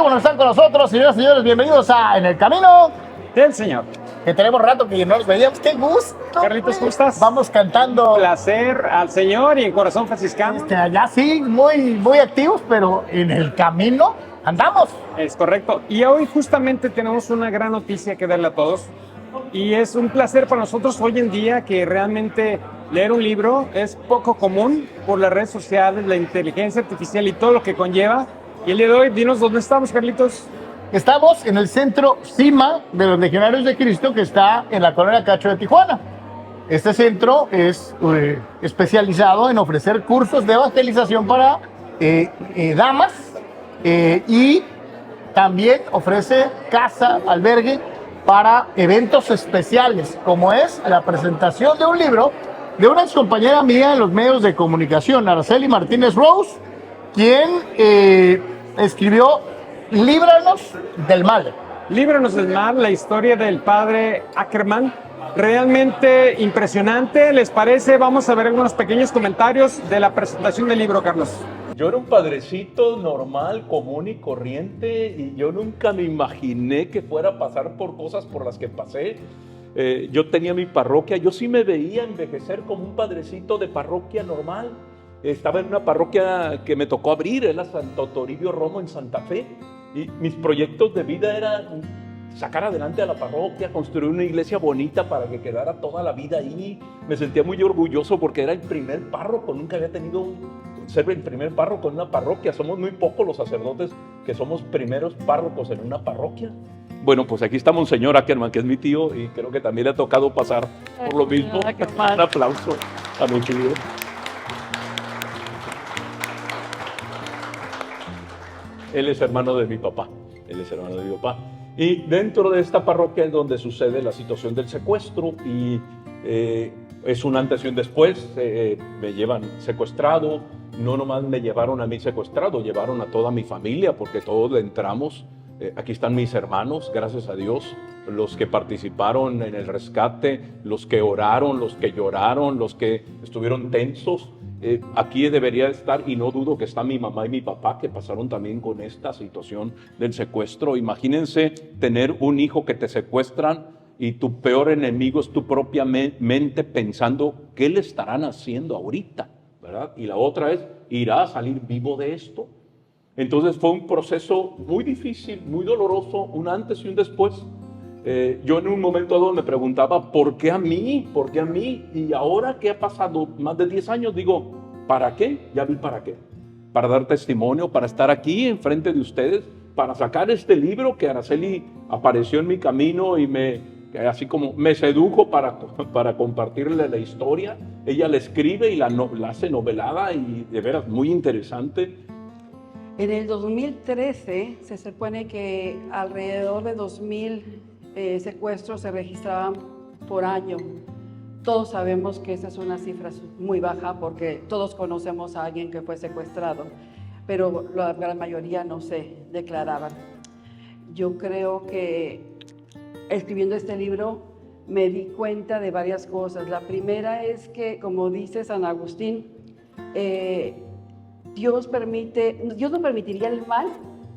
bueno están con nosotros, señoras y señores. Bienvenidos a En el Camino del Señor. Que tenemos rato que no nos veíamos. ¡Qué gusto! Carlitos, ¿cómo estás? Vamos cantando. Placer al Señor y en corazón franciscano. Ya sí, muy activos, pero en el camino andamos. Es correcto. Y hoy justamente tenemos una gran noticia que darle a todos. Y es un placer para nosotros hoy en día que realmente leer un libro es poco común por las redes sociales, la inteligencia artificial y todo lo que conlleva. Y el día de hoy, dinos dónde estamos, Carlitos. Estamos en el centro CIMA de los Legionarios de Cristo, que está en la colonia Cacho de Tijuana. Este centro es especializado en ofrecer cursos de evangelización para damas y también ofrece casa, albergue para eventos especiales, como es la presentación de un libro de una excompañera mía en los medios de comunicación, Araceli Martínez Rose, quien escribió Líbranos del Mal. Líbranos del Mal, la historia del padre Ackerman. Realmente impresionante, ¿les parece? Vamos a ver algunos pequeños comentarios de la presentación del libro, Carlos. Yo era un padrecito normal, común y corriente, y yo nunca me imaginé que fuera a pasar por cosas por las que pasé. Yo tenía mi parroquia, yo sí me veía envejecer como un padrecito de parroquia normal. Estaba en una parroquia que me tocó abrir, era Santo Toribio Romo en Santa Fe, y mis proyectos de vida eran sacar adelante a la parroquia, construir una iglesia bonita para que quedara toda la vida ahí. Me sentía muy orgulloso porque era el primer párroco, nunca había tenido ser el primer párroco en una parroquia. Somos muy pocos los sacerdotes que somos primeros párrocos en una parroquia. Bueno, pues aquí está Monseñor Ackerman, que es mi tío, y creo que también le ha tocado pasar por lo mismo. Un aplauso a mi tío. Él es hermano de mi papá. Y dentro de esta parroquia es donde sucede la situación del secuestro, y es un antes y un después. Me llevan secuestrado. No nomás me llevaron a mí secuestrado, llevaron a toda mi familia, porque todos le entramos. Aquí están mis hermanos, gracias a Dios, los que participaron en el rescate, los que oraron, los que lloraron, los que estuvieron tensos. Aquí debería estar, y no dudo que está mi mamá y mi papá, que pasaron también con esta situación del secuestro. Imagínense tener un hijo que te secuestran y tu peor enemigo es tu propia mente, pensando qué le estarán haciendo ahorita, ¿verdad? Y la otra es, ¿irá a salir vivo de esto? Entonces fue un proceso muy difícil, muy doloroso, un antes y un después. Yo en un momento dado me preguntaba, ¿por qué a mí? ¿Por qué a mí? Y ahora que ha pasado más de 10 años, digo, ¿para qué? Ya vi para qué. Para dar testimonio, para estar aquí enfrente de ustedes, para sacar este libro que Araceli apareció en mi camino y así como me sedujo para compartirle la historia. Ella la escribe y la hace novelada, y de veras muy interesante. En el 2013 se supone que alrededor de 2,000 secuestros se registraban por año. Todos sabemos que esa es una cifra muy baja porque todos conocemos a alguien que fue secuestrado, pero la gran mayoría no se declaraban. Yo creo que escribiendo este libro me di cuenta de varias cosas. La primera es que, como dice San Agustín, Dios no permitiría el mal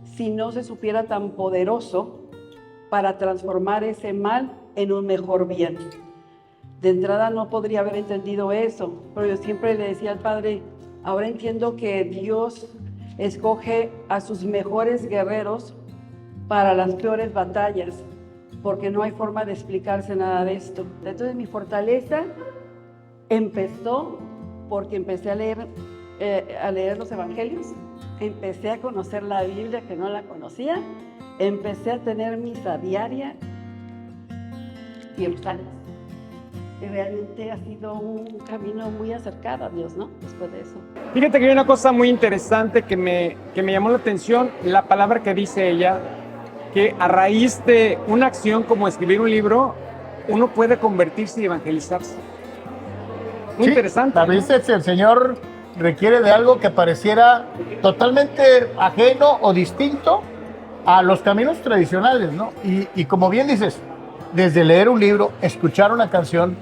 si no se supiera tan poderoso para transformar ese mal en un mejor bien. De entrada no podría haber entendido eso, pero yo siempre le decía al Padre, ahora entiendo que Dios escoge a sus mejores guerreros para las peores batallas, porque no hay forma de explicarse nada de esto. Entonces mi fortaleza empezó porque empecé a leer los evangelios, empecé a conocer la Biblia que no la conocía, empecé a tener misa diaria y rosarios. Y realmente ha sido un camino muy acercado a Dios, ¿no? Después de eso. Fíjate que hay una cosa muy interesante que me llamó la atención, la palabra que dice ella, que a raíz de una acción como escribir un libro, uno puede convertirse y evangelizarse. Muy interesante. A veces el Señor requiere de algo que pareciera totalmente ajeno o distinto a los caminos tradicionales, ¿no? Y como bien dices, desde leer un libro, escuchar una canción,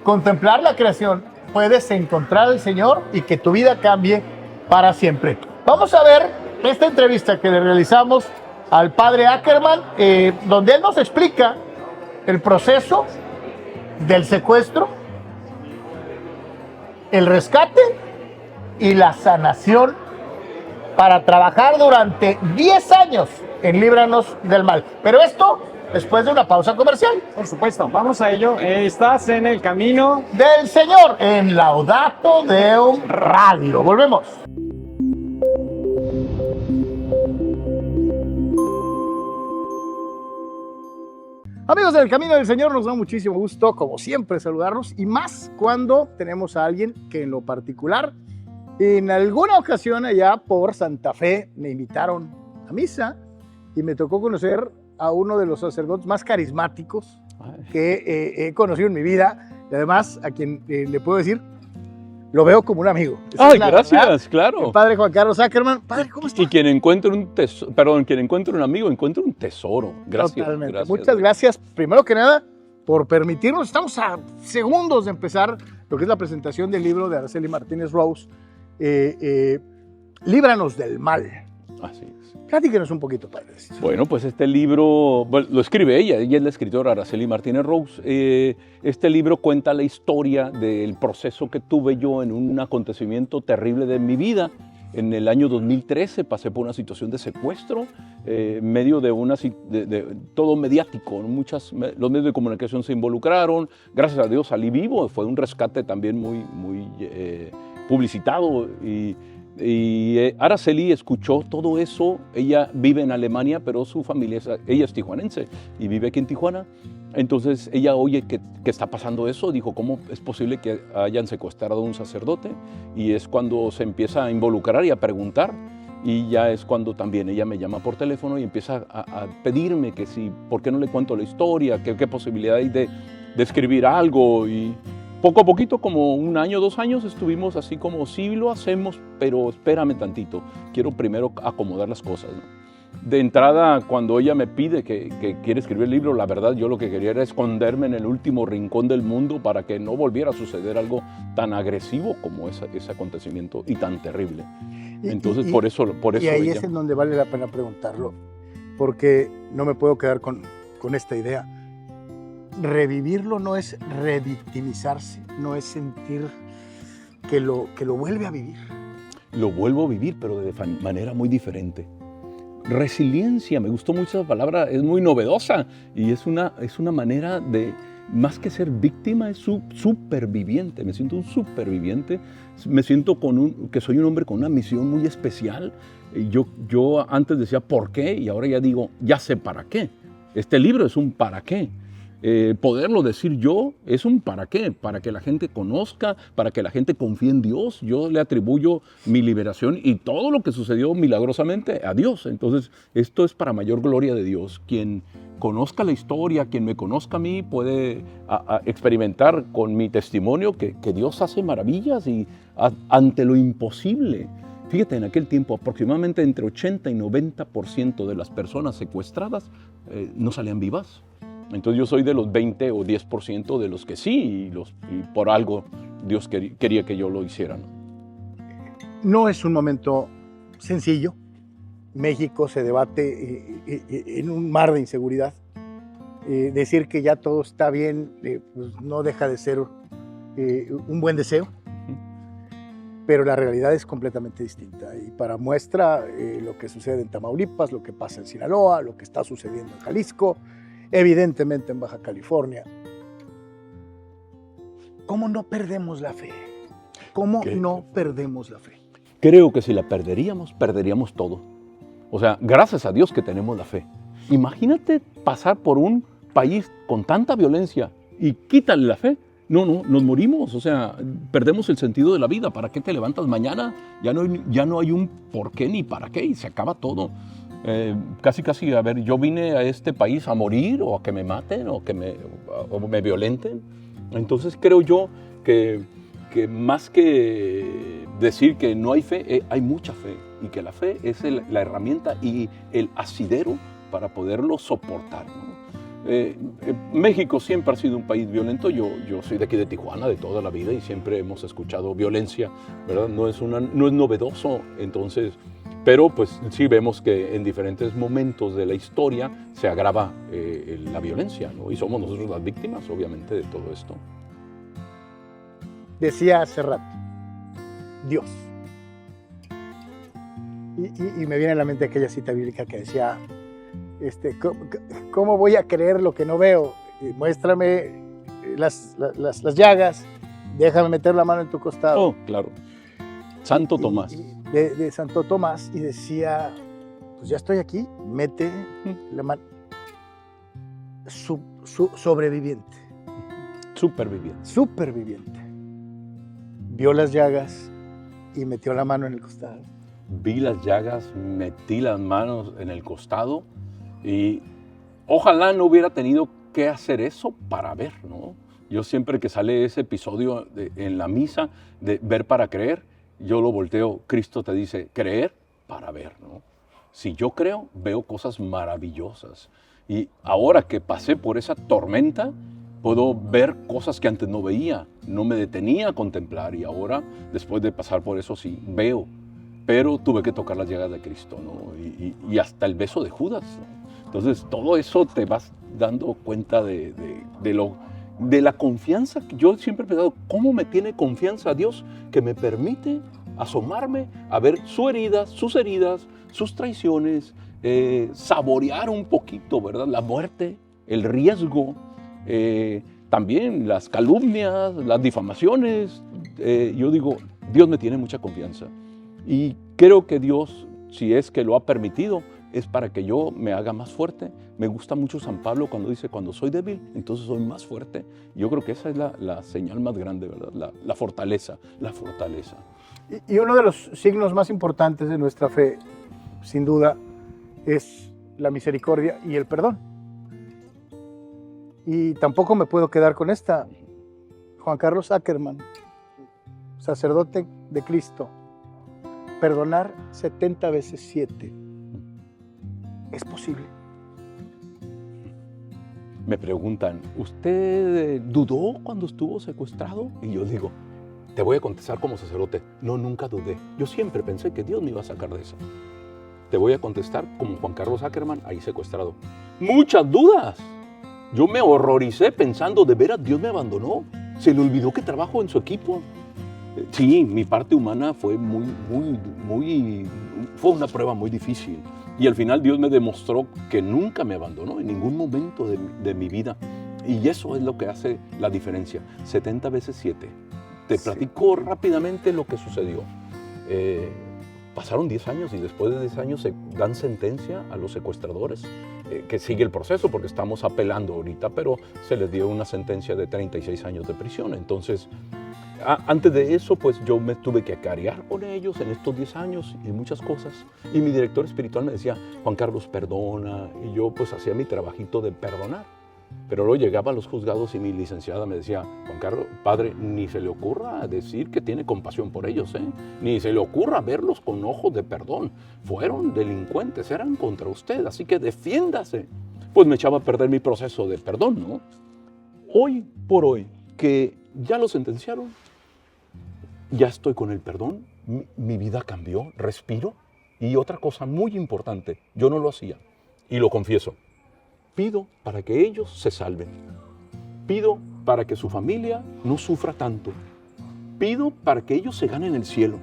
contemplar la creación, puedes encontrar al Señor y que tu vida cambie para siempre. Vamos a ver esta entrevista que le realizamos al padre Ackerman, donde él nos explica el proceso del secuestro, el rescate y la sanación para trabajar durante 10 años en Líbranos del Mal. Pero esto después de una pausa comercial. Por supuesto, vamos a ello. Estás en el camino Del Señor en Laudato Deum Radio. Volvemos. Amigos del Camino del Señor, nos da muchísimo gusto, como siempre, saludarlos, y más cuando tenemos a alguien que en lo particular, en alguna ocasión allá por Santa Fe, me invitaron a misa y me tocó conocer a uno de los sacerdotes más carismáticos que he conocido en mi vida, y además a quien le puedo decir, lo veo como un amigo. Ay, gracias, claro. El padre Juan Carlos Ackerman. Padre, ¿cómo está? Y quien encuentre un tesoro, perdón, quien encuentre un amigo, encuentra un tesoro. Gracias. Totalmente. Gracias. Muchas gracias, primero que nada, por permitirnos. Estamos a segundos de empezar lo que es la presentación del libro de Araceli Martínez Rose, Líbranos del Mal. Así es. Platíquenos un poquito, padre. Bueno, pues este libro, bueno, lo escribe ella es la escritora Araceli Martínez Rose. Este libro cuenta la historia del proceso que tuve yo en un acontecimiento terrible de mi vida. En el año 2013 pasé por una situación de secuestro, en medio de todo mediático. Los medios de comunicación se involucraron. Gracias a Dios salí vivo. Fue un rescate también muy publicitado. Y Araceli escuchó todo eso. Ella vive en Alemania, pero su familia, ella es tijuanense y vive aquí en Tijuana. Entonces ella oye que está pasando eso, dijo, ¿cómo es posible que hayan secuestrado a un sacerdote? Y es cuando se empieza a involucrar y a preguntar. Y ya es cuando también ella me llama por teléfono y empieza a pedirme que si, ¿por qué no le cuento la historia? ¿Qué posibilidad hay de escribir algo? Y poco a poquito, como 1 año, 2 años, estuvimos así como, sí lo hacemos, pero espérame tantito, quiero primero acomodar las cosas, ¿no? De entrada, cuando ella me pide que quiere escribir el libro, la verdad yo lo que quería era esconderme en el último rincón del mundo para que no volviera a suceder algo tan agresivo como ese acontecimiento y tan terrible. Entonces, por eso y ahí ella... es en donde vale la pena preguntarlo, porque no me puedo quedar con esta idea. Revivirlo no es revictimizarse, no es sentir que lo vuelve a vivir. Lo vuelvo a vivir, pero de manera muy diferente. Resiliencia, me gustó mucho esa palabra, es muy novedosa y es una manera de, más que ser víctima, es superviviente. Me siento un superviviente, me siento que soy un hombre con una misión muy especial. Yo antes decía ¿por qué? Y ahora ya digo, ya sé para qué. Este libro es un para qué. Poderlo decir yo es un para qué, para que la gente conozca, para que la gente confíe en Dios. Yo le atribuyo mi liberación y todo lo que sucedió milagrosamente a Dios. Entonces, esto es para mayor gloria de Dios. Quien conozca la historia, quien me conozca a mí, puede experimentar con mi testimonio que Dios hace maravillas y ante lo imposible. Fíjate, en aquel tiempo aproximadamente entre 80 y 90% de las personas secuestradas no salían vivas. Entonces yo soy de los 20 o 10% de los que sí, y por algo Dios quería que yo lo hiciera, ¿no? No es un momento sencillo. México se debate en un mar de inseguridad. Decir que ya todo está bien pues no deja de ser un buen deseo, pero la realidad es completamente distinta. Y para muestra lo que sucede en Tamaulipas, lo que pasa en Sinaloa, lo que está sucediendo en Jalisco, evidentemente en Baja California. ¿Cómo no perdemos la fe? ¿Cómo no perdemos la fe? Creo que si la perderíamos, perderíamos todo. O sea, gracias a Dios que tenemos la fe. Imagínate pasar por un país con tanta violencia y quítale la fe. No, nos morimos, o sea, perdemos el sentido de la vida. ¿Para qué te levantas mañana? Ya no hay un por qué ni para qué y se acaba todo. Casi, a ver, yo vine a este país a morir o a que me maten o me violenten. Entonces creo yo que más que decir que no hay fe, hay mucha fe y que la fe es la herramienta y el asidero para poderlo soportar, ¿no? México siempre ha sido un país violento. Yo soy de aquí de Tijuana de toda la vida y siempre hemos escuchado violencia, ¿verdad? No es novedoso. Entonces, Pero pues sí vemos que en diferentes momentos de la historia se agrava la violencia, ¿no? Y somos nosotros las víctimas, obviamente, de todo esto. Decía hace rato, Dios. Y me viene a la mente aquella cita bíblica que decía, ¿cómo voy a creer lo que no veo? Muéstrame las llagas, déjame meter la mano en tu costado. Oh, claro. Santo Tomás. De Santo Tomás, y decía, pues ya estoy aquí, mete la mano. Sobreviviente. Superviviente. Vio las llagas y metió la mano en el costado. Vi las llagas, metí las manos en el costado y ojalá no hubiera tenido que hacer eso para ver, ¿no? Yo siempre que sale ese episodio en la misa de ver para creer, yo lo volteo, Cristo te dice, creer para ver, ¿no? Si yo creo, veo cosas maravillosas. Y ahora que pasé por esa tormenta, puedo ver cosas que antes no veía, no me detenía a contemplar, y ahora, después de pasar por eso, sí, veo. Pero tuve que tocar las llagas de Cristo, ¿no? Y hasta el beso de Judas, ¿no? Entonces, todo eso te vas dando cuenta de la confianza. Yo siempre he pensado, ¿cómo me tiene confianza Dios que me permite asomarme a ver sus heridas, sus traiciones, saborear un poquito, ¿verdad? La muerte, el riesgo, también las calumnias, las difamaciones. Yo digo, Dios me tiene mucha confianza. Y creo que Dios, si es que lo ha permitido, es para que yo me haga más fuerte. Me gusta mucho San Pablo cuando dice, cuando soy débil, entonces soy más fuerte. Yo creo que esa es la señal más grande, ¿verdad? La fortaleza. Y uno de los signos más importantes de nuestra fe, sin duda, es la misericordia y el perdón. Y tampoco me puedo quedar con esta. Juan Carlos Ackerman, sacerdote de Cristo, perdonar 70 veces 7. ¿Es posible? Me preguntan, ¿usted dudó cuando estuvo secuestrado? Y yo digo, te voy a contestar como sacerdote, no, nunca dudé. Yo siempre pensé que Dios me iba a sacar de eso. Te voy a contestar como Juan Carlos Ackerman, ahí secuestrado. Muchas dudas. Yo me horroricé pensando, ¿de veras Dios me abandonó? ¿Se le olvidó que trabajo en su equipo? Sí, mi parte humana fue fue una prueba muy difícil. Y al final Dios me demostró que nunca me abandonó en ningún momento de mi vida. Y eso es lo que hace la diferencia. 70 veces 7. Te platico rápidamente lo que sucedió. Pasaron 10 años y después de 10 años se dan sentencia a los secuestradores, que sigue el proceso porque estamos apelando ahorita, pero se les dio una sentencia de 36 años de prisión. Entonces, antes de eso, pues yo me tuve que acarear con ellos en estos 10 años y muchas cosas. Y mi director espiritual me decía, Juan Carlos, perdona. Y yo pues hacía mi trabajito de perdonar. Pero luego llegaba a los juzgados y mi licenciada me decía, Juan Carlos, padre, ni se le ocurra decir que tiene compasión por ellos, ¿eh? Ni se le ocurra verlos con ojos de perdón. Fueron delincuentes, eran contra usted, así que defiéndase. Pues me echaba a perder mi proceso de perdón, ¿no? Hoy por hoy, que ya lo sentenciaron, ya estoy con el perdón, mi vida cambió, respiro. Y otra cosa muy importante, yo no lo hacía, y lo confieso. Pido para que ellos se salven. Pido para que su familia no sufra tanto. Pido para que ellos se ganen el cielo.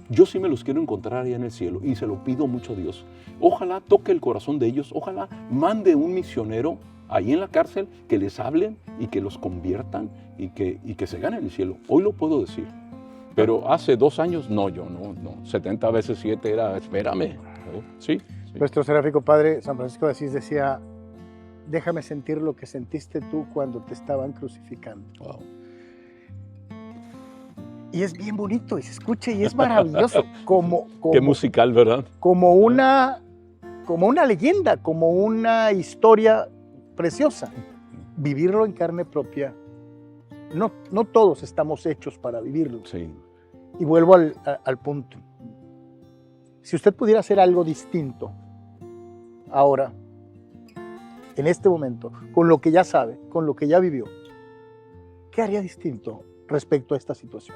Yo sí me los quiero encontrar allá en el cielo y se lo pido mucho a Dios. Ojalá toque el corazón de ellos, ojalá mande un misionero ahí en la cárcel que les hablen y que los conviertan y que se ganen el cielo. Hoy lo puedo decir. Pero hace 2 años, no. 70 veces 7 era, espérame. Sí. Nuestro seráfico padre San Francisco de Asís decía, déjame sentir lo que sentiste tú cuando te estaban crucificando. Wow. Y es bien bonito, y se escucha, y es maravilloso. Qué musical, ¿verdad? Como una leyenda, como una historia preciosa. Vivirlo en carne propia. No todos estamos hechos para vivirlo. Sí. Y vuelvo al punto. Si usted pudiera hacer algo distinto ahora, en este momento, con lo que ya sabe, con lo que ya vivió, ¿qué haría distinto respecto a esta situación?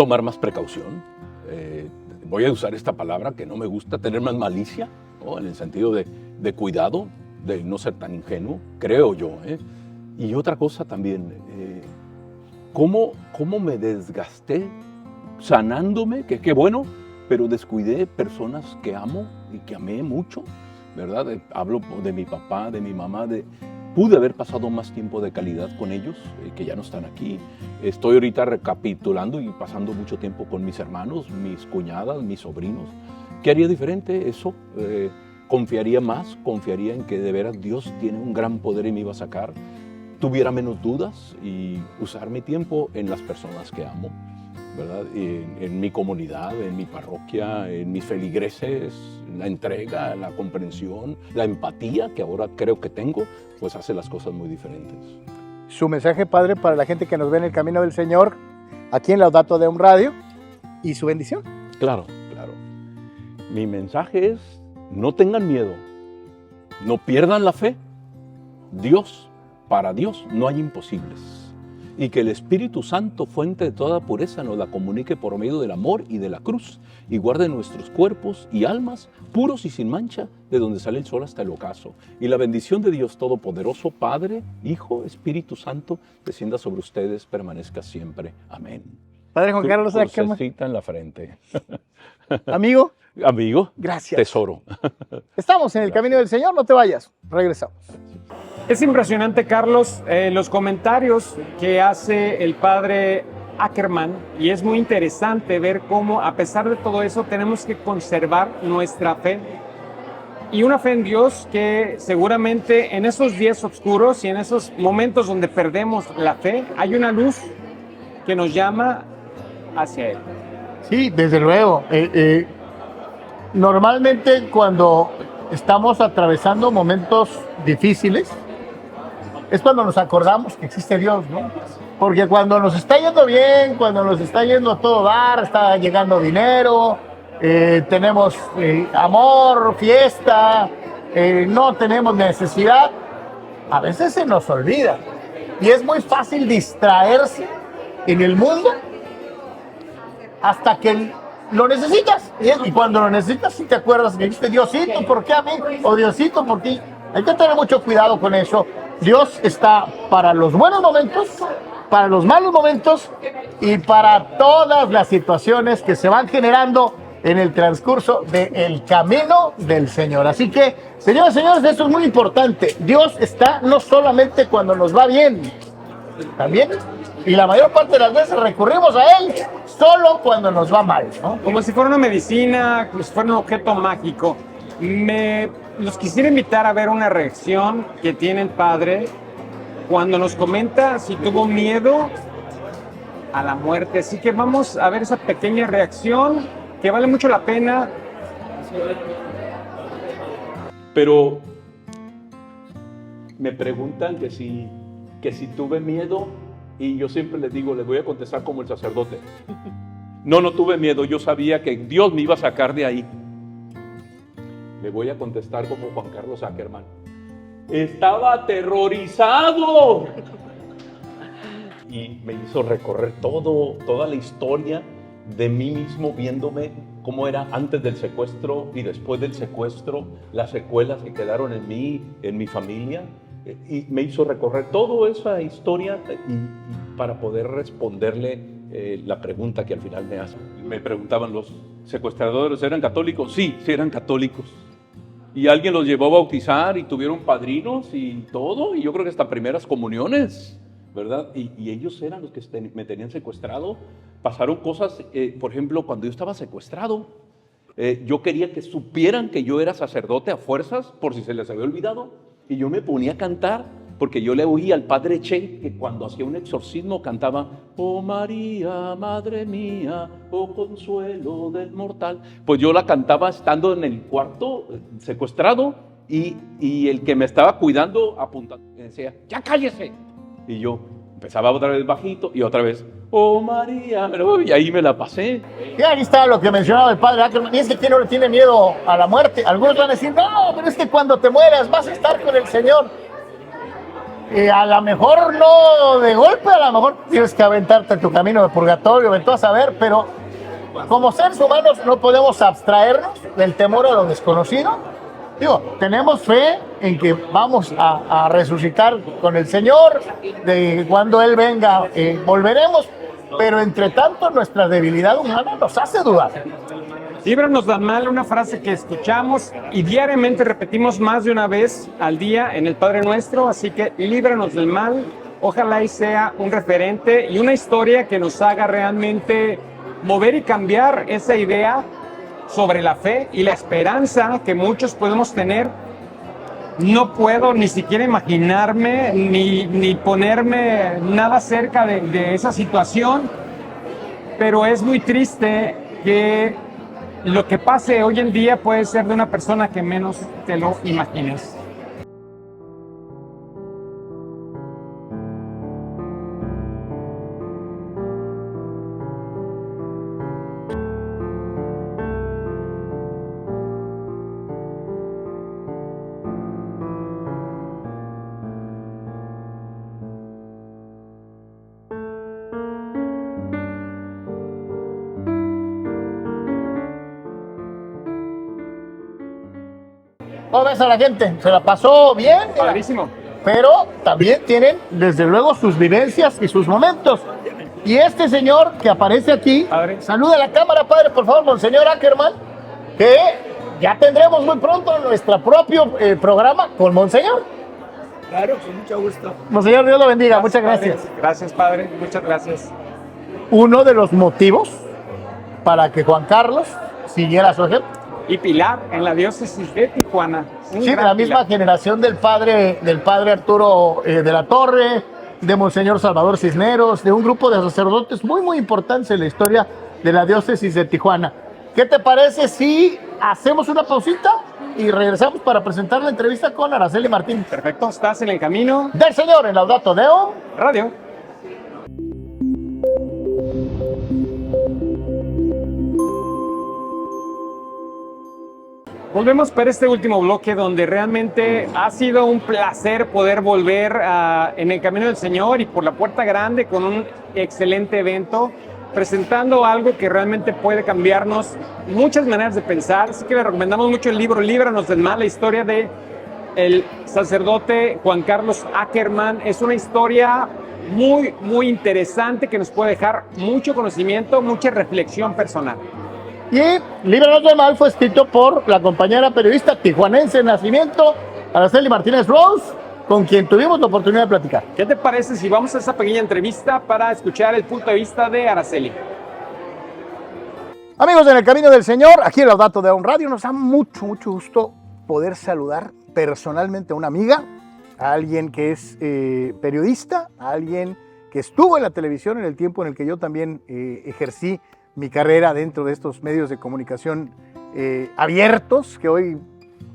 tomar más precaución. Voy a usar esta palabra que no me gusta, tener más malicia, ¿no? En el sentido de cuidado, de no ser tan ingenuo, creo yo. Y otra cosa también, ¿cómo me desgasté sanándome? Que qué bueno, pero descuidé personas que amo y que amé mucho, ¿verdad? Hablo de mi papá, de mi mamá, pude haber pasado más tiempo de calidad con ellos, que ya no están aquí. Estoy ahorita recapitulando y pasando mucho tiempo con mis hermanos, mis cuñadas, mis sobrinos. ¿Qué haría diferente? Eso. Confiaría más, confiaría en que de veras Dios tiene un gran poder y me iba a sacar. Tuviera menos dudas y usar mi tiempo en las personas que amo, ¿verdad? En mi comunidad, en mi parroquia, en mis feligreses, la entrega, la comprensión, la empatía que ahora creo que tengo, pues hace las cosas muy diferentes. Su mensaje, Padre, para la gente que nos ve en el camino del Señor, aquí en Laudato Deum Radio, y su bendición. Claro. Mi mensaje es, no tengan miedo, no pierdan la fe. Para Dios no hay imposibles. Y que el Espíritu Santo, fuente de toda pureza, nos la comunique por medio del amor y de la cruz, y guarde nuestros cuerpos y almas puros y sin mancha, de donde sale el sol hasta el ocaso. Y la bendición de Dios Todopoderoso, Padre, Hijo, Espíritu Santo, descienda sobre ustedes, permanezca siempre. Amén. Padre Juan Carlos Ackerman. Crucecita en la frente. Amigo. Gracias. Tesoro. Estamos en el camino del Señor, no te vayas. Regresamos. Es impresionante, Carlos, los comentarios que hace el padre Ackerman, y es muy interesante ver cómo, a pesar de todo eso, tenemos que conservar nuestra fe, y una fe en Dios que seguramente en esos días oscuros y en esos momentos donde perdemos la fe, hay una luz que nos llama hacia Él. Sí, desde luego. Normalmente cuando estamos atravesando momentos difíciles, es cuando nos acordamos que existe Dios, ¿no? Porque cuando nos está yendo bien, cuando nos está yendo a todo dar, está llegando dinero, tenemos amor, fiesta, no tenemos necesidad, a veces se nos olvida. Y es muy fácil distraerse en el mundo hasta que lo necesitas. Y cuando lo necesitas, sí te acuerdas que dijiste, Diosito, ¿por qué a mí? O Diosito, ¿por qué? Hay que tener mucho cuidado con eso. Dios está para los buenos momentos, para los malos momentos y para todas las situaciones que se van generando en el transcurso del camino del Señor. Así que, señoras y señores, esto es muy importante. Dios está no solamente cuando nos va bien, también, y la mayor parte de las veces recurrimos a Él solo cuando nos va mal, ¿no? Como si fuera una medicina, como si fuera un objeto mágico. Los quisiera invitar a ver una reacción que tiene el padre cuando nos comenta si tuvo miedo a la muerte. Así que vamos a ver esa pequeña reacción que vale mucho la pena. Pero me preguntan que si tuve miedo, y yo siempre les digo, les voy a contestar como el sacerdote. No tuve miedo, yo sabía que Dios me iba a sacar de ahí. Le voy a contestar como Juan Carlos Ackerman. Estaba aterrorizado. Y me hizo recorrer toda la historia de mí mismo, viéndome cómo era antes del secuestro y después del secuestro, las secuelas que quedaron en mí, en mi familia. Y me hizo recorrer toda esa historia y para poder responderle la pregunta que al final me hace. Me preguntaban, ¿los secuestradores eran católicos? Sí, eran católicos. Y alguien los llevó a bautizar y tuvieron padrinos y todo, y yo creo que hasta primeras comuniones, ¿verdad? Y ellos eran los que me tenían secuestrado. Pasaron cosas, por ejemplo, cuando yo estaba secuestrado, yo quería que supieran que yo era sacerdote a fuerzas, por si se les había olvidado, y yo me ponía a cantar, porque yo le oí al padre Che, que cuando hacía un exorcismo cantaba, oh María, madre mía, oh consuelo del mortal. Pues yo la cantaba estando en el cuarto, secuestrado, y el que me estaba cuidando apuntando, me decía, ya cállese. Y yo empezaba otra vez bajito, y otra vez, oh María, y ahí me la pasé. Y ahí está lo que mencionaba el padre Ackerman, y es que ¿quién no le tiene miedo a la muerte? Algunos van a decir, no, pero es que cuando te mueras vas a estar con el Señor. A lo mejor no de golpe, a lo mejor tienes que aventarte tu camino de purgatorio, vete a saber, pero como seres humanos no podemos abstraernos del temor a lo desconocido. Digo, tenemos fe en que vamos a resucitar con el Señor, de cuando Él venga volveremos, pero entre tanto nuestra debilidad humana nos hace dudar. Líbranos del mal, una frase que escuchamos y diariamente repetimos más de una vez al día en el Padre Nuestro, así que líbranos del mal, ojalá y sea un referente y una historia que nos haga realmente mover y cambiar esa idea sobre la fe y la esperanza que muchos podemos tener. No puedo ni siquiera imaginarme ni ponerme nada cerca de esa situación, pero es muy triste que lo que pase hoy en día puede ser de una persona que menos te lo imagines. ¿Cómo ves a la gente? ¿Se la pasó bien? Mira. Padrísimo. Pero también tienen, desde luego, sus vivencias y sus momentos. Y este señor que aparece aquí, Padre. saluda a la cámara, padre, por favor, Monseñor Ackerman, que ya tendremos muy pronto nuestro propio programa con Monseñor. Claro, con mucho gusto. Monseñor, Dios lo bendiga, muchas gracias. Padre. Gracias, Padre. Muchas gracias. Uno de los motivos para que Juan Carlos siguiera su ejemplo. Y Pilar, en la diócesis de Tijuana. Un Sí, de gran la misma Pilar. generación del padre Arturo de la Torre, de Monseñor Salvador Cisneros, de un grupo de sacerdotes muy importantes en la historia de la diócesis de Tijuana. ¿Qué te parece si hacemos una pausita y regresamos para presentar la entrevista con Araceli Martínez? Perfecto, estás en el camino. Del Señor en Laudato Deo. Radio. Volvemos para este último bloque donde realmente ha sido un placer poder volver en el camino del Señor y por la puerta grande con un excelente evento, presentando algo que realmente puede cambiarnos muchas maneras de pensar. Así que le recomendamos mucho el libro Líbranos del Mal, la historia de el sacerdote Juan Carlos Ackerman. Es una historia muy interesante que nos puede dejar mucho conocimiento, mucha reflexión personal. Y Líbranos del Mal fue escrito por la compañera periodista tijuanense de nacimiento, Araceli Martínez Rose, con quien tuvimos la oportunidad de platicar. ¿Qué te parece si vamos a esa pequeña entrevista para escuchar el punto de vista de Araceli? Amigos en el Camino del Señor, aquí en Laudato Deo Radio, nos da mucho gusto poder saludar personalmente a una amiga, a alguien que es periodista, a alguien que estuvo en la televisión en el tiempo en el que yo también ejercí mi carrera dentro de estos medios de comunicación abiertos, que hoy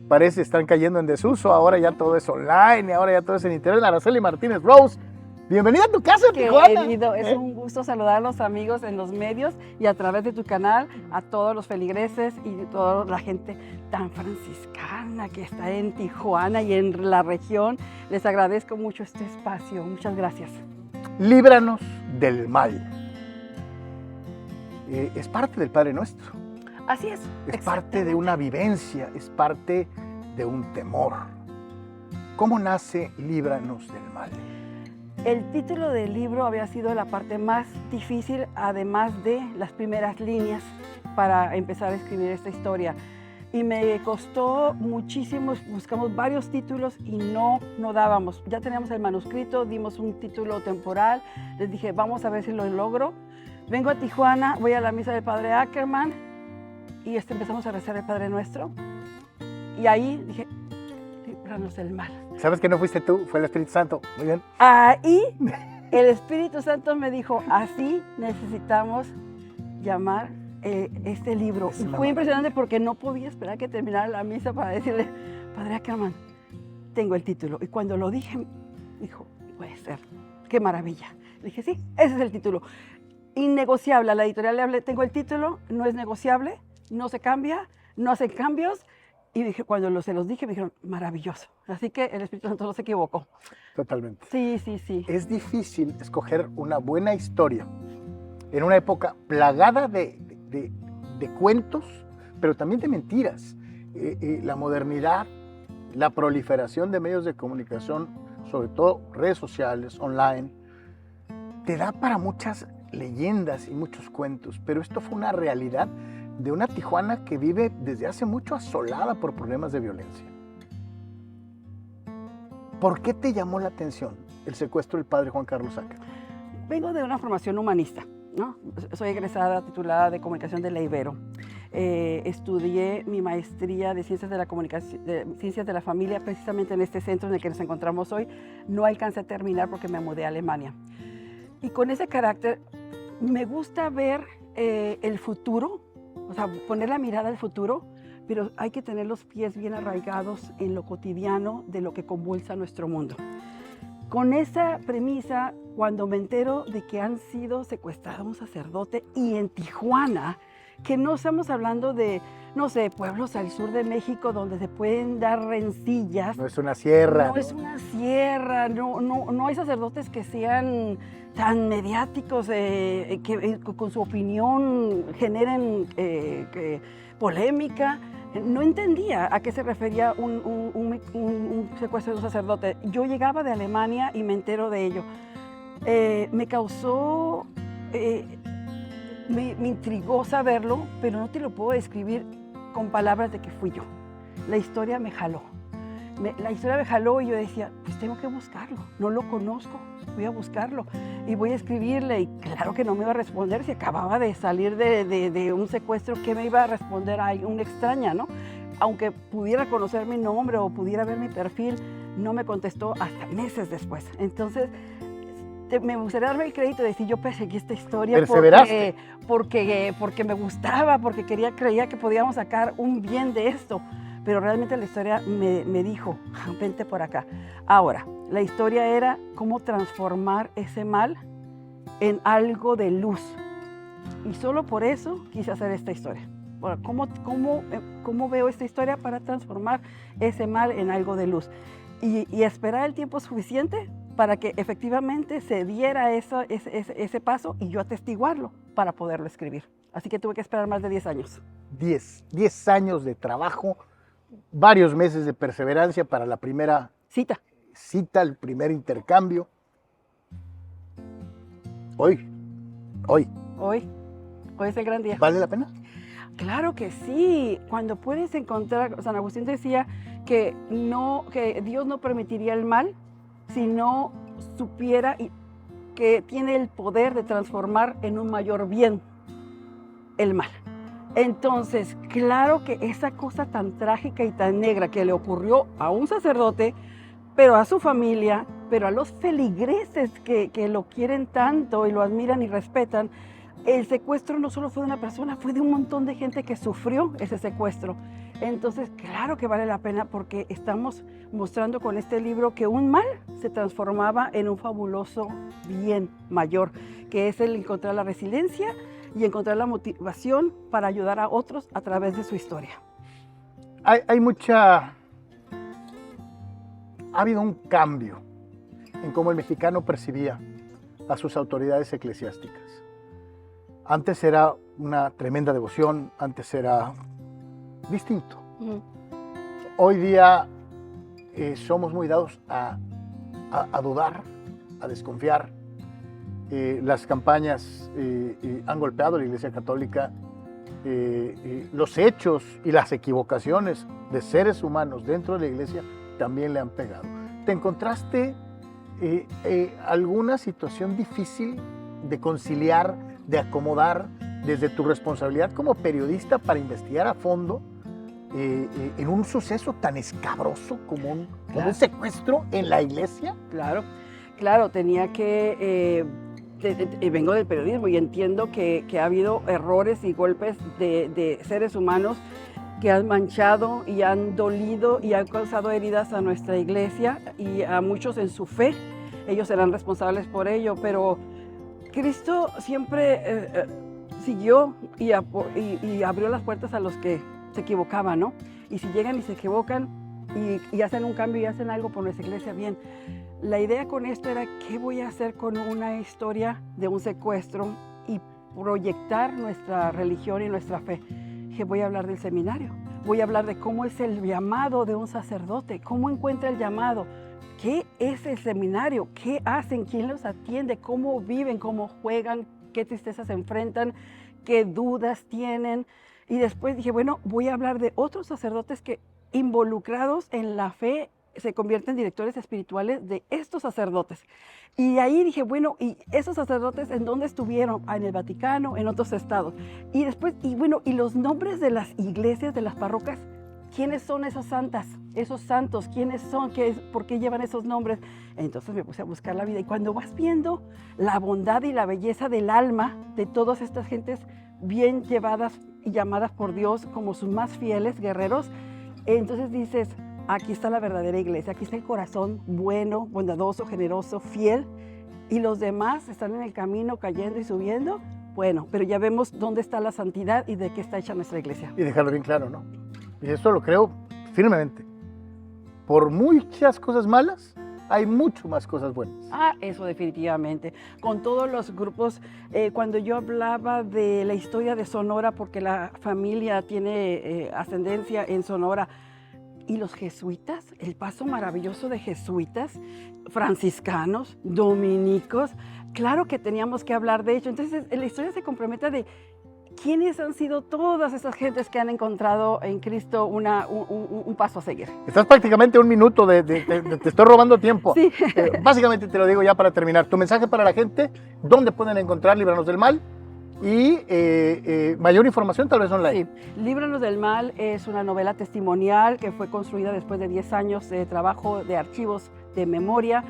parece están cayendo en desuso. Ahora ya todo es online, ahora ya todo es en internet. Araceli Martínez Rose, bienvenida a tu casa, Tijuana. Querido, es un gusto saludar a los amigos en los medios y a través de tu canal, a todos los feligreses y a toda la gente tan franciscana que está en Tijuana y en la región. Les agradezco mucho este espacio. Muchas gracias. Líbranos del mal. Es parte del Padre Nuestro. Así es. Es parte de una vivencia, es parte de un temor. ¿Cómo nace Líbranos del Mal? El título del libro había sido la parte más difícil, además de las primeras líneas para empezar a escribir esta historia. Y me costó muchísimo, buscamos varios títulos y no dábamos. Ya teníamos el manuscrito, dimos un título temporal, les dije, vamos a ver si lo logro. Vengo a Tijuana, voy a la misa del Padre Ackerman y empezamos a rezar el Padre Nuestro. Y ahí dije, líbranos del mal. ¿Sabes que no fuiste tú? Fue el Espíritu Santo. Muy bien. Ahí el Espíritu Santo me dijo, así necesitamos llamar este libro. Y fue impresionante porque no podía esperar que terminara la misa para decirle, Padre Ackerman, tengo el título. Y cuando lo dije, dijo, puede ser, qué maravilla. Le dije, sí, ese es el título. Innegociable, a la editorial le hablé, tengo el título, no es negociable, no se cambia, no hacen cambios. Y dije, cuando se los dije, me dijeron, maravilloso. Así que el Espíritu Santo no se equivocó. Totalmente. Sí, sí, sí. Es difícil escoger una buena historia en una época plagada de cuentos, pero también de mentiras. La modernidad, la proliferación de medios de comunicación, sobre todo redes sociales, online, te da para muchas leyendas y muchos cuentos, pero esto fue una realidad de una Tijuana que vive desde hace mucho asolada por problemas de violencia. ¿Por qué te llamó la atención el secuestro del padre Juan Carlos Zácaro? Vengo de una formación humanista, ¿no? Soy egresada titulada de Comunicación de la Ibero. Estudié mi maestría de Ciencias de la Comunicación, de Ciencias de la Familia, precisamente en este centro en el que nos encontramos hoy. No alcancé a terminar porque me mudé a Alemania. Y con ese carácter, me gusta ver el futuro, o sea, poner la mirada al futuro, pero hay que tener los pies bien arraigados en lo cotidiano de lo que convulsa nuestro mundo. Con esa premisa, cuando me entero de que han sido secuestrados un sacerdote y en Tijuana, que no estamos hablando de, no sé, pueblos al sur de México donde se pueden dar rencillas. No es una sierra. No es una sierra, no hay sacerdotes que sean tan mediáticos, que con su opinión generen polémica. No entendía a qué se refería un secuestro de un sacerdote. Yo llegaba de Alemania y me entero de ello. Me causó, me intrigó saberlo, pero no te lo puedo describir con palabras de que fui yo. La historia me jaló. La historia me jaló y yo decía, pues tengo que buscarlo, no lo conozco, voy a buscarlo y voy a escribirle. Y claro que no me iba a responder si acababa de salir de un secuestro, ¿qué me iba a responder a una extraña, no? Aunque pudiera conocer mi nombre o pudiera ver mi perfil, no me contestó hasta meses después. Entonces, me gustaría darme el crédito de decir, yo perseguí esta historia porque me gustaba, porque creía que podíamos sacar un bien de esto. Pero realmente la historia me dijo, vente por acá. Ahora, la historia era cómo transformar ese mal en algo de luz. Y solo por eso quise hacer esta historia. Bueno, ¿cómo veo esta historia para transformar ese mal en algo de luz? Y esperar el tiempo suficiente para que efectivamente se diera ese paso y yo atestiguarlo para poderlo escribir. Así que tuve que esperar más de 10 años. 10 años de trabajo, varios meses de perseverancia para la primera cita, el primer intercambio. Hoy es el gran día. ¿Vale la pena? Claro que sí. Cuando puedes encontrar, San Agustín decía que Dios no permitiría el mal si no supiera que tiene el poder de transformar en un mayor bien el mal. Entonces, claro que esa cosa tan trágica y tan negra que le ocurrió a un sacerdote, pero a su familia, pero a los feligreses que lo quieren tanto y lo admiran y respetan, el secuestro no solo fue de una persona, fue de un montón de gente que sufrió ese secuestro. Entonces, claro que vale la pena porque estamos mostrando con este libro que un mal se transformaba en un fabuloso bien mayor, que es el encontrar la resiliencia y encontrar la motivación para ayudar a otros a través de su historia. Ha habido un cambio en cómo el mexicano percibía a sus autoridades eclesiásticas. Antes era una tremenda devoción, antes era distinto. Hoy día somos muy dados a dudar, a desconfiar. Las campañas han golpeado a la Iglesia Católica, los hechos y las equivocaciones de seres humanos dentro de la Iglesia también le han pegado. ¿Te encontraste alguna situación difícil de conciliar, de acomodar desde tu responsabilidad como periodista para investigar a fondo en un suceso tan escabroso como un secuestro en la Iglesia? Claro, tenía que... vengo del periodismo y entiendo que ha habido errores y golpes de seres humanos que han manchado y han dolido y han causado heridas a nuestra Iglesia y a muchos en su fe. Ellos serán responsables por ello, pero Cristo siempre siguió y abrió las puertas a los que se equivocaban, ¿no? Y si llegan y se equivocan y hacen un cambio y hacen algo por nuestra iglesia, bien. La idea con esto era qué voy a hacer con una historia de un secuestro y proyectar nuestra religión y nuestra fe. Que voy a hablar del seminario, voy a hablar de cómo es el llamado de un sacerdote, cómo encuentra el llamado, qué es el seminario, qué hacen, quién los atiende, cómo viven, cómo juegan, qué tristezas se enfrentan, qué dudas tienen. Y después dije, bueno, voy a hablar de otros sacerdotes que involucrados en la fe se convierten en directores espirituales de estos sacerdotes. Y ahí dije, bueno, ¿y esos sacerdotes en dónde estuvieron? En el Vaticano, en otros estados. Y después, y los nombres de las iglesias, de las parroquias, ¿quiénes son esas santas, esos santos? ¿Quiénes son? ¿Por qué llevan esos nombres? Entonces me puse a buscar la vida. Y cuando vas viendo la bondad y la belleza del alma de todas estas gentes bien llevadas y llamadas por Dios como sus más fieles guerreros, entonces dices, aquí está la verdadera iglesia, aquí está el corazón bueno, bondadoso, generoso, fiel, y los demás están en el camino cayendo y subiendo. Bueno, pero ya vemos dónde está la santidad y de qué está hecha nuestra iglesia. Y dejarlo bien claro, ¿no? Y eso lo creo firmemente. Por muchas cosas malas, hay mucho más cosas buenas. Eso definitivamente. Con todos los grupos, cuando yo hablaba de la historia de Sonora, porque la familia tiene ascendencia en Sonora, y los jesuitas, el paso maravilloso de jesuitas, franciscanos, dominicos, claro que teníamos que hablar de ello. Entonces la historia se compromete de quiénes han sido todas esas gentes que han encontrado en Cristo un paso a seguir. Estás prácticamente un minuto te estoy robando tiempo. Sí. Básicamente te lo digo ya para terminar. Tu mensaje para la gente, ¿dónnde pueden encontrar Líbranos del Mal? Y mayor información tal vez online. Sí, Líbranos del Mal es una novela testimonial que fue construida después de 10 años de trabajo de archivos de memoria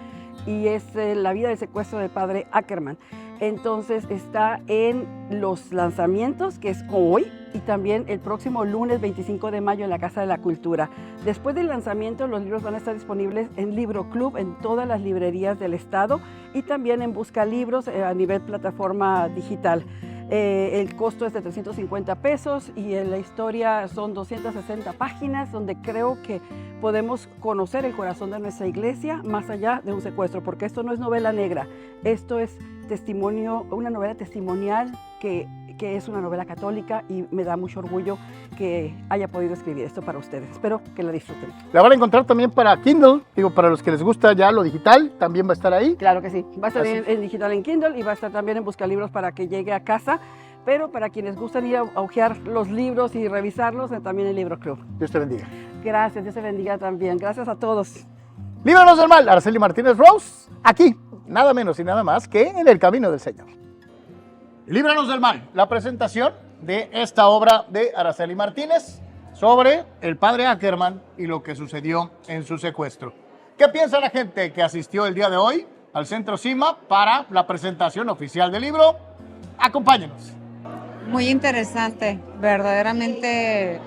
y es la vida del secuestro del padre Ackerman. Entonces está en los lanzamientos, que es hoy, y también el próximo lunes 25 de mayo en la Casa de la Cultura. Después del lanzamiento, los libros van a estar disponibles en Libro Club, en todas las librerías del estado, y también en Busca Libros a nivel plataforma digital. El costo es de 350 pesos y en la historia son 260 páginas donde creo que podemos conocer el corazón de nuestra iglesia más allá de un secuestro, porque esto no es novela negra, esto es testimonio, una novela testimonial que es una novela católica y me da mucho orgullo que haya podido escribir esto para ustedes. Espero que la disfruten. La van a encontrar también para Kindle, digo, para los que les gusta ya lo digital, también va a estar ahí. Claro que sí, va a estar en digital en Kindle y va a estar también en Buscalibros para que llegue a casa, pero para quienes gustan ir a hojear los libros y revisarlos, también en Libro Club. Dios te bendiga. Gracias, Dios te bendiga también. Gracias a todos. Líbranos del Mal, Araceli Martínez Rose, aquí, nada menos y nada más que en el camino del Señor. Líbranos del Mal, la presentación de esta obra de Araceli Martínez sobre el padre Ackerman y lo que sucedió en su secuestro. ¿Qué piensa la gente que asistió el día de hoy al Centro CIMA para la presentación oficial del libro? Acompáñenos. Muy interesante, verdaderamente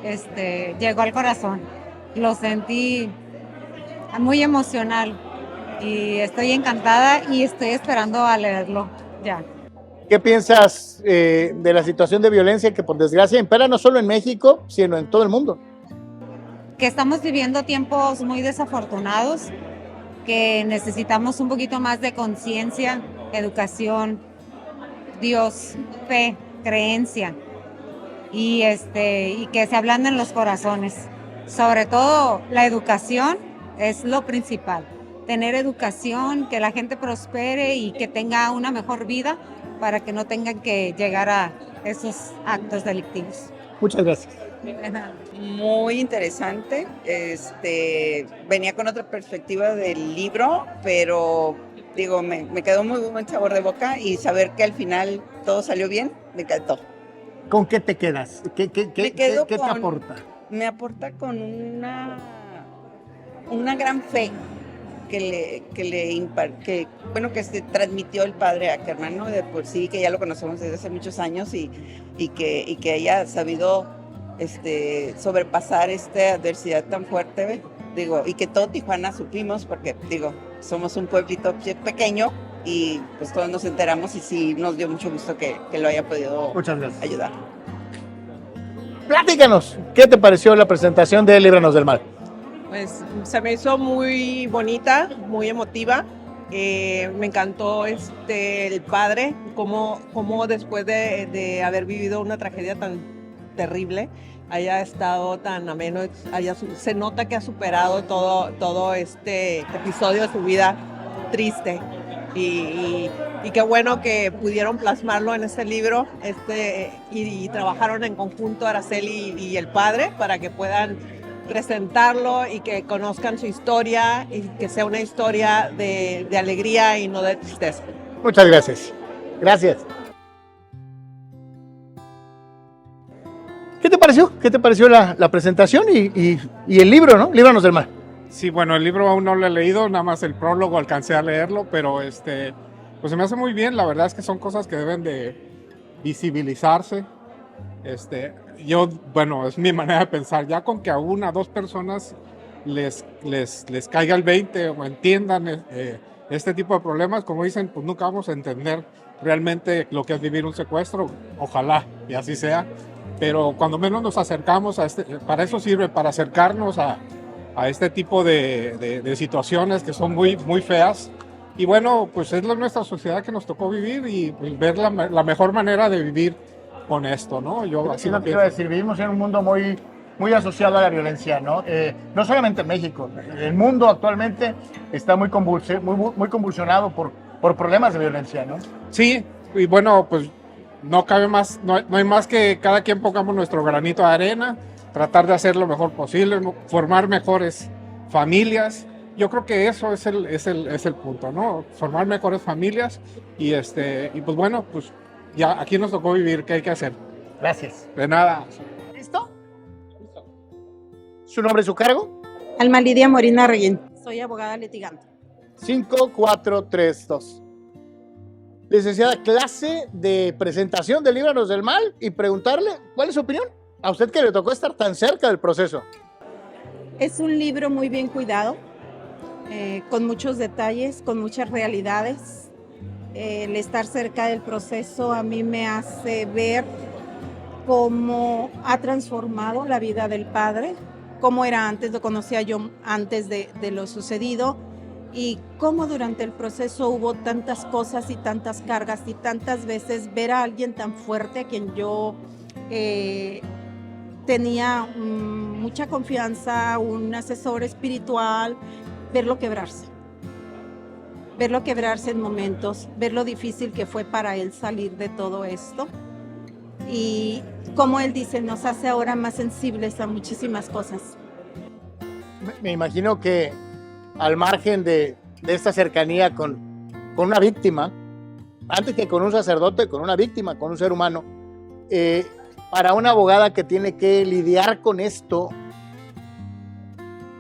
llegó al corazón. Lo sentí muy emocional y estoy encantada y estoy esperando a leerlo ya. ¿Qué piensas de la situación de violencia que por desgracia impera no solo en México, sino en todo el mundo? Que estamos viviendo tiempos muy desafortunados, que necesitamos un poquito más de conciencia, educación, Dios, fe, creencia y que se ablanden los corazones. Sobre todo la educación es lo principal. Tener educación, que la gente prospere y que tenga una mejor vida para que no tengan que llegar a esos actos delictivos. Muchas gracias. Muy interesante. Venía con otra perspectiva del libro, pero digo, me quedó muy buen sabor de boca y saber que al final todo salió bien, me encantó. ¿Con qué te quedas? ¿Qué te aporta? Me aporta con una gran fe que se transmitió el padre Ackerman, ¿no? De por sí, que ya lo conocemos desde hace muchos años y que haya sabido sobrepasar esta adversidad tan fuerte, digo, y que todo Tijuana supimos, porque digo, somos un pueblito pequeño y pues todos nos enteramos y sí nos dio mucho gusto que lo haya podido Muchas gracias. ayudar. Platícanos, ¿qué te pareció la presentación de Líbranos del Mal? Pues se me hizo muy bonita, muy emotiva. Me encantó el padre, cómo después de haber vivido una tragedia tan terrible, haya estado tan ameno, se nota que ha superado todo este episodio de su vida triste. Y qué bueno que pudieron plasmarlo en este libro y trabajaron en conjunto Araceli y el padre para que puedan presentarlo y que conozcan su historia y que sea una historia de alegría y no de tristeza. Muchas gracias. Gracias. ¿Qué te pareció? ¿Qué te pareció la presentación y el libro, ¿no? Líbranos del Mal. Sí, bueno, el libro aún no lo he leído, nada más el prólogo alcancé a leerlo, pero pues se me hace muy bien. La verdad es que son cosas que deben de visibilizarse. Bueno, es mi manera de pensar, ya con que a una o dos personas les caiga el 20 o entiendan este tipo de problemas, como dicen, pues nunca vamos a entender realmente lo que es vivir un secuestro, ojalá y así sea, pero cuando menos nos acercamos para eso sirve, para acercarnos a este tipo de situaciones que son muy, muy feas. Y bueno, pues es nuestra sociedad que nos tocó vivir y pues, ver la mejor manera de vivir con esto, ¿no? Yo así lo que iba a decir, vivimos en un mundo muy, muy asociado a la violencia, ¿no? No solamente en México, el mundo actualmente está muy convulsionado por problemas de violencia, ¿no? Sí, y bueno, pues no cabe más, no hay más que cada quien pongamos nuestro granito de arena, tratar de hacer lo mejor posible, formar mejores familias. Yo creo que eso es el punto, ¿no? Formar mejores familias y pues bueno, pues ya aquí nos tocó vivir, ¿qué hay que hacer? Gracias. De nada. ¿Listo? ¿Su nombre y su cargo? Alma Lidia Morina Reyén. Soy abogada litigante. 5, 4, 3, 2. Licenciada, clase de presentación de Líbranos del Mal y preguntarle cuál es su opinión. A usted que le tocó estar tan cerca del proceso. Es un libro muy bien cuidado, con muchos detalles, con muchas realidades. El estar cerca del proceso a mí me hace ver cómo ha transformado la vida del padre, cómo era antes, lo conocía yo antes de lo sucedido, y cómo durante el proceso hubo tantas cosas y tantas cargas y tantas veces ver a alguien tan fuerte a quien yo tenía mucha confianza, un asesor espiritual, verlo quebrarse en momentos, ver lo difícil que fue para él salir de todo esto. Y como él dice, nos hace ahora más sensibles a muchísimas cosas. Me imagino que al margen de esta cercanía con una víctima, antes que con un sacerdote, con una víctima, con un ser humano, para una abogada que tiene que lidiar con esto,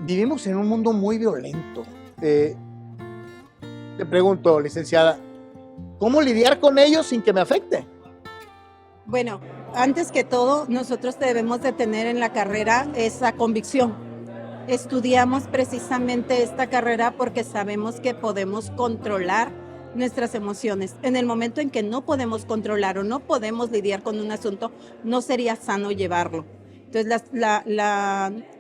vivimos en un mundo muy violento. Le pregunto, licenciada, ¿cómo lidiar con ellos sin que me afecte? Bueno, antes que todo, nosotros debemos de tener en la carrera esa convicción. Estudiamos precisamente esta carrera porque sabemos que podemos controlar nuestras emociones. En el momento en que no podemos controlar o no podemos lidiar con un asunto, no sería sano llevarlo. Entonces,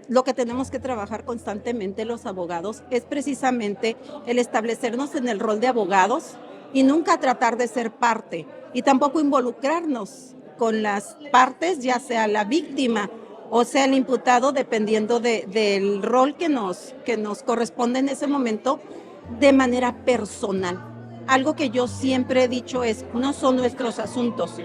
lo que tenemos que trabajar constantemente los abogados es precisamente el establecernos en el rol de abogados y nunca tratar de ser parte y tampoco involucrarnos con las partes, ya sea la víctima o sea el imputado, dependiendo del rol que nos corresponde en ese momento, de manera personal. Algo que yo siempre he dicho es, no son nuestros asuntos,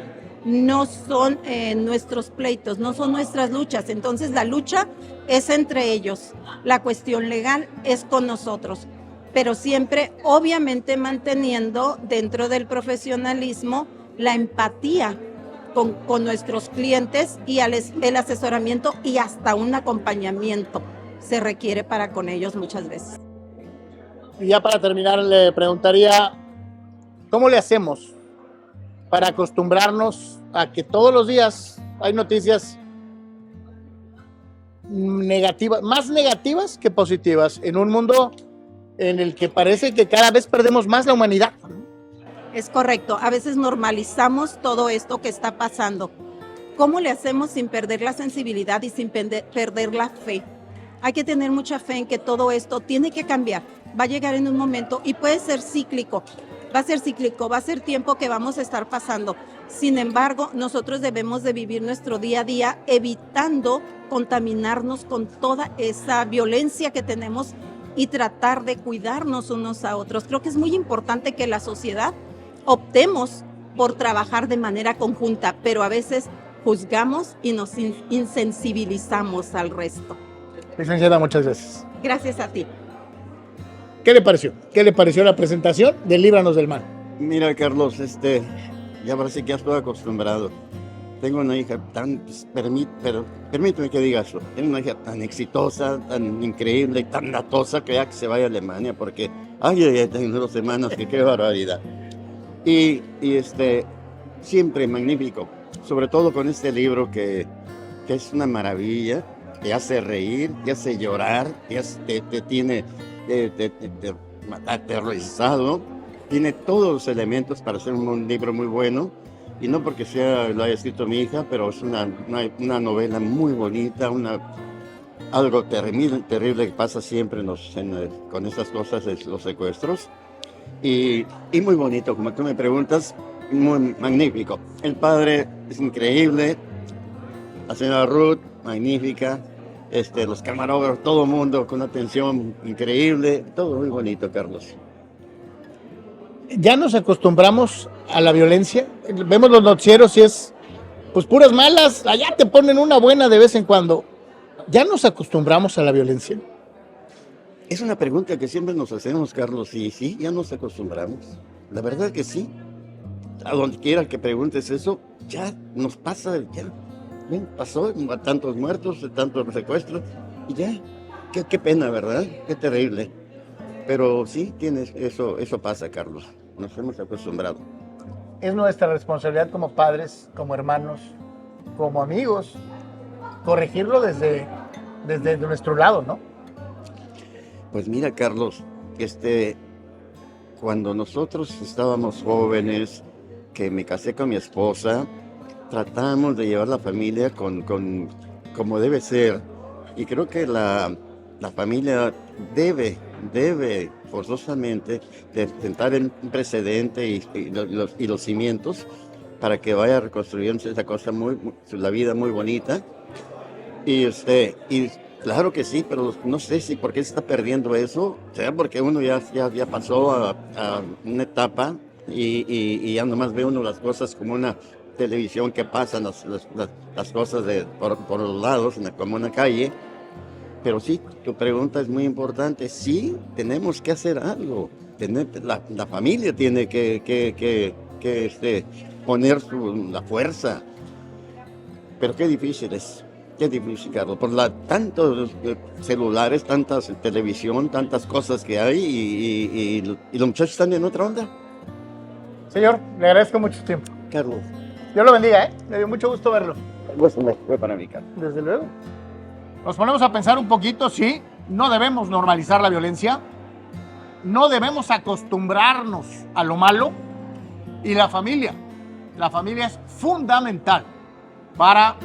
no son nuestros pleitos, no son nuestras luchas. Entonces la lucha es entre ellos, la cuestión legal es con nosotros, pero siempre obviamente manteniendo dentro del profesionalismo la empatía con nuestros clientes y el asesoramiento y hasta un acompañamiento se requiere para con ellos muchas veces. Y ya para terminar le preguntaría, ¿cómo le hacemos para acostumbrarnos a que todos los días hay noticias negativas, más negativas que positivas, en un mundo en el que parece que cada vez perdemos más la humanidad? Es correcto, a veces normalizamos todo esto que está pasando, ¿Cómo le hacemos sin perder la sensibilidad y sin perder la fe? Hay que tener mucha fe en que todo esto tiene que cambiar. Va a llegar en un momento y puede ser cíclico. Va a ser cíclico, va a ser tiempo que vamos a estar pasando. Sin embargo, nosotros debemos de vivir nuestro día a día evitando contaminarnos con toda esa violencia que tenemos y tratar de cuidarnos unos a otros. Creo que es muy importante que la sociedad optemos por trabajar de manera conjunta, pero a veces juzgamos y nos insensibilizamos al resto. Licenciada, muchas gracias. Gracias a ti. ¿Qué le pareció? ¿Qué le pareció la presentación de Líbranos del Mal? Mira, Carlos, ya parece que ya estoy acostumbrado. Tengo una hija tan, pero permíteme que diga eso. Tengo una hija tan exitosa, tan increíble y tan latosa que ya que se vaya a Alemania, porque, tengo 2 semanas, que qué barbaridad. Y siempre magnífico, sobre todo con este libro que es una maravilla, te hace reír, te hace llorar, te tiene aterrorizado, tiene todos los elementos para ser un libro muy bueno, y no porque lo haya escrito mi hija, pero es una novela muy bonita, algo terrible que pasa siempre con estas cosas de los secuestros, y muy bonito, como tú me preguntas, muy magnífico. El padre es increíble, la señora Ruth, magnífica, los camarógrafos, todo el mundo con una atención increíble, todo muy bonito, Carlos. Ya nos acostumbramos a la violencia, vemos los noticieros y es pues puras malas, allá te ponen una buena de vez en cuando. ¿Ya nos acostumbramos a la violencia? Es una pregunta que siempre nos hacemos, Carlos, y sí, ya nos acostumbramos. La verdad que sí. A donde quiera que preguntes eso, ya nos pasa, ya pasó, tantos muertos, tantos secuestros, y ya, qué pena, ¿verdad? Qué terrible. Pero sí, eso pasa, Carlos. Nos hemos acostumbrado. Es nuestra responsabilidad como padres, como hermanos, como amigos, corregirlo desde nuestro lado, ¿no? Pues mira, Carlos, cuando nosotros estábamos jóvenes, que me casé con mi esposa, tratamos de llevar la familia como debe ser. Y creo que la familia debe forzosamente de sentar un precedente y los cimientos para que vaya reconstruyendo esa cosa la vida muy bonita. Y claro que sí, pero no sé si por qué se está perdiendo eso, sea porque uno ya pasó a una etapa y ya nomás ve uno las cosas como una televisión que pasan las cosas por los lados, como una calle. Pero sí, tu pregunta es muy importante. Sí, tenemos que hacer algo. La familia tiene que poner la fuerza. Pero qué difícil es. Qué difícil, Carlos. Por tantos celulares, tantas televisión, tantas cosas que hay y los muchachos están en otra onda. Señor, le agradezco mucho su tiempo. Carlos. Dios lo bendiga, Me dio mucho gusto verlo. Fue para mí, Carlos. Desde luego. Nos ponemos a pensar un poquito, sí, no debemos normalizar la violencia, no debemos acostumbrarnos a lo malo, y la familia es fundamental para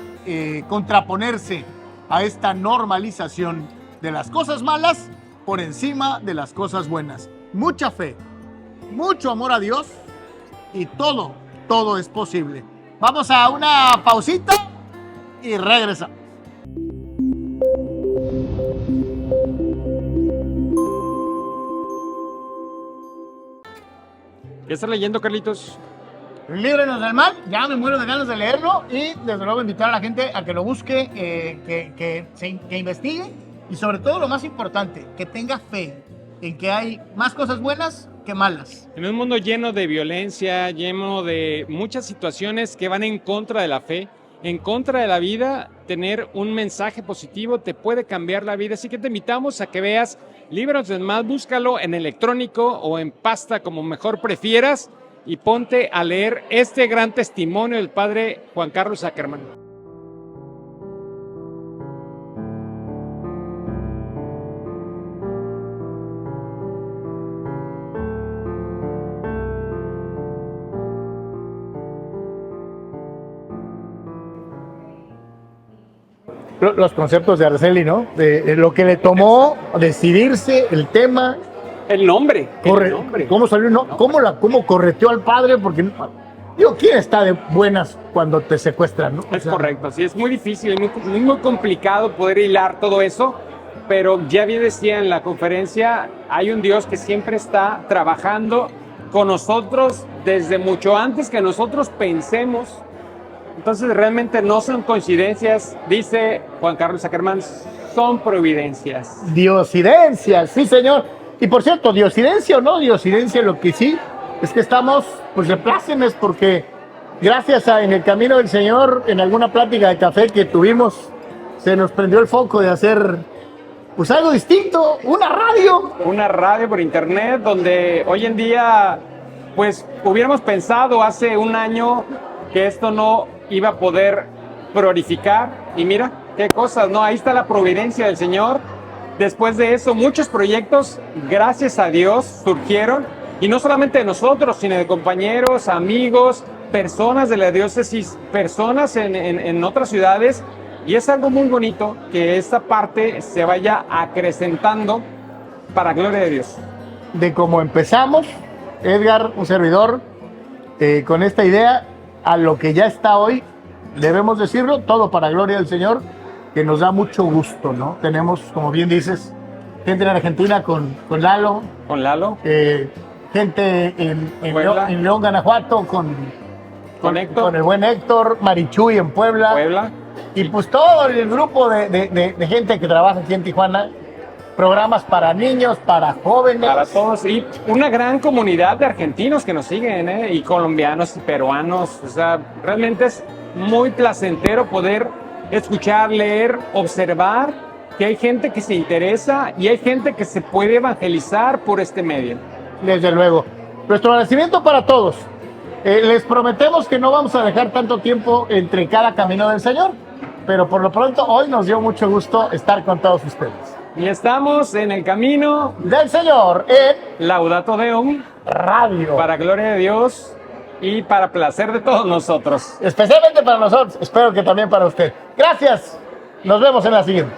contraponerse a esta normalización de las cosas malas por encima de las cosas buenas. Mucha fe, mucho amor a Dios y todo es posible. Vamos a una pausita y regresamos. ¿Qué estás leyendo, Carlitos? Líbranos del Mal, ya me muero de ganas de leerlo y desde luego invitar a la gente a que lo busque, que investigue y sobre todo lo más importante, que tenga fe en que hay más cosas buenas que malas. En un mundo lleno de violencia, lleno de muchas situaciones que van en contra de la fe, en contra de la vida, tener un mensaje positivo te puede cambiar la vida. Así que te invitamos a que veas Líbranos del Mal, búscalo en electrónico o en pasta, como mejor prefieras, y ponte a leer este gran testimonio del padre Juan Carlos Ackerman. los conceptos de Araceli, ¿no? De lo que le tomó decidirse el tema. El nombre. ¿Cómo salió? No, ¿Cómo correteó al padre? Porque, digo, ¿quién está de buenas cuando te secuestran, no? Es correcto, sí, es muy difícil, muy complicado poder hilar todo eso, pero ya bien decía en la conferencia, hay un Dios que siempre está trabajando con nosotros desde mucho antes que nosotros pensemos. Entonces realmente no son coincidencias, dice Juan Carlos Ackerman, son providencias. Diosidencias, sí, señor. Y por cierto, diosidencia o no diosidencia, lo que sí es que estamos pues de plácemes, porque gracias a En el Camino del Señor, en alguna plática de café que tuvimos, se nos prendió el foco de hacer pues algo distinto, una radio. Una radio por internet, donde hoy en día pues hubiéramos pensado hace un año que esto no iba a poder prolificar, y mira qué cosas, ¿no? Ahí está la providencia del Señor. Después de eso, muchos proyectos, gracias a Dios, surgieron, y no solamente de nosotros, sino de compañeros, amigos, personas de la diócesis, personas en otras ciudades, y es algo muy bonito que esta parte se vaya acrecentando para gloria de Dios. De cómo empezamos, Edgar, un servidor, con esta idea, a lo que ya está hoy, debemos decirlo, todo para gloria del Señor, que nos da mucho gusto, ¿no? Tenemos, como bien dices, gente en Argentina con Lalo. Con Lalo. Gente en León, Guanajuato, con Héctor. Con el buen Héctor, Marichuy en Puebla. Y pues todo el grupo de gente que trabaja aquí en Tijuana. Programas para niños, para jóvenes. Para todos. Y una gran comunidad de argentinos que nos siguen, y colombianos y peruanos. O sea, realmente es muy placentero poder escuchar, leer, observar que hay gente que se interesa y hay gente que se puede evangelizar por este medio. Desde luego. Nuestro agradecimiento para todos. Les prometemos que no vamos a dejar tanto tiempo entre cada camino del Señor, pero por lo pronto hoy nos dio mucho gusto estar con todos ustedes. Y estamos en el camino del Señor en Laudato Deum Radio. Para gloria de Dios y para placer de todos nosotros. Especialmente para nosotros, espero que también para usted. Gracias, nos vemos en la siguiente.